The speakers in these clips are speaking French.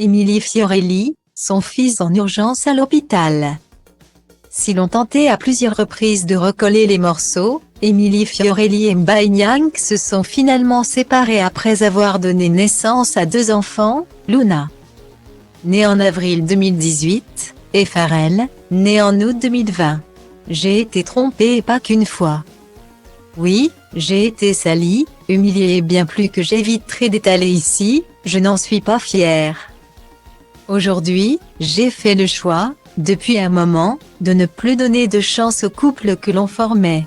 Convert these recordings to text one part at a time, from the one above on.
Émilie Fiorelli, son fils en urgence à l'hôpital. Si l'on tentait à plusieurs reprises de recoller les morceaux, Émilie Fiorelli et Mbaye Niang se sont finalement séparés après avoir donné naissance à 2 enfants, Luna, née en avril 2018, et Pharrell, né en août 2020. J'ai été trompée et pas qu'une fois. Oui, j'ai été salie, humiliée et bien plus que j'éviterai d'étaler ici, je n'en suis pas fière. Aujourd'hui, j'ai fait le choix, depuis un moment, de ne plus donner de chance au couple que l'on formait.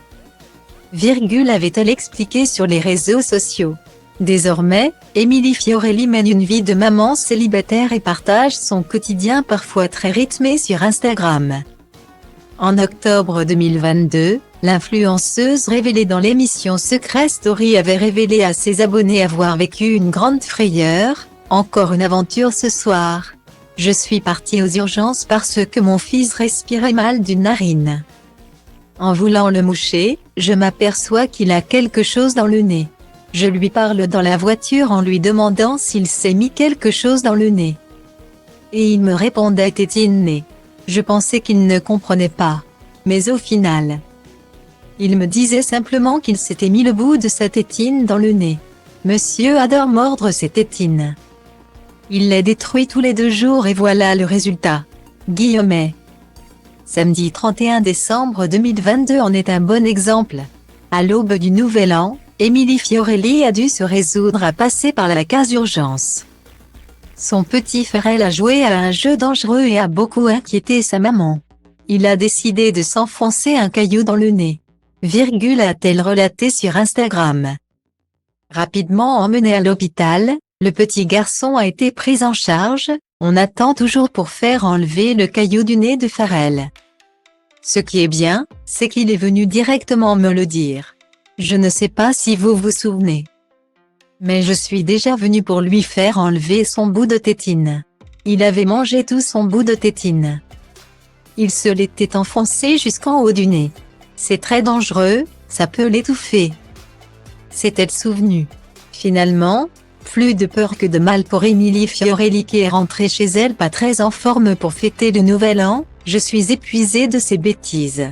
Avait-elle expliqué sur les réseaux sociaux. Désormais, Émilie Fiorelli mène une vie de maman célibataire et partage son quotidien parfois très rythmé sur Instagram. En octobre 2022, l'influenceuse révélée dans l'émission Secret Story avait révélé à ses abonnés avoir vécu une grande frayeur. Encore une aventure ce soir. Je suis partie aux urgences parce que mon fils respirait mal d'une narine. En voulant le moucher, je m'aperçois qu'il a quelque chose dans le nez. Je lui parle dans la voiture en lui demandant s'il s'est mis quelque chose dans le nez. Et il me répondait tétine. Je pensais qu'il ne comprenait pas. Mais au final, il me disait simplement qu'il s'était mis le bout de sa tétine dans le nez. Monsieur adore mordre ses tétines. Il les détruit tous les 2 jours et voilà le résultat. Samedi 31 décembre 2022 en est un bon exemple. À l'aube du nouvel an, Émilie Fiorelli a dû se résoudre à passer par la case urgence. Son petit Pharrell a joué à un jeu dangereux et a beaucoup inquiété sa maman. Il a décidé de s'enfoncer un caillou dans le nez. A-t-elle relaté sur Instagram. Rapidement emmené à l'hôpital, le petit garçon a été pris en charge, on attend toujours pour faire enlever le caillou du nez de Pharrell. Ce qui est bien, c'est qu'il est venu directement me le dire. Je ne sais pas si vous vous souvenez. Mais je suis déjà venue pour lui faire enlever son bout de tétine. Il avait mangé tout son bout de tétine. Il se l'était enfoncé jusqu'en haut du nez. C'est très dangereux, ça peut l'étouffer. S'est-elle souvenue. Finalement, plus de peur que de mal pour Émilie Fiorelli qui est rentrée chez elle pas très en forme pour fêter le nouvel an, je suis épuisée de ces bêtises.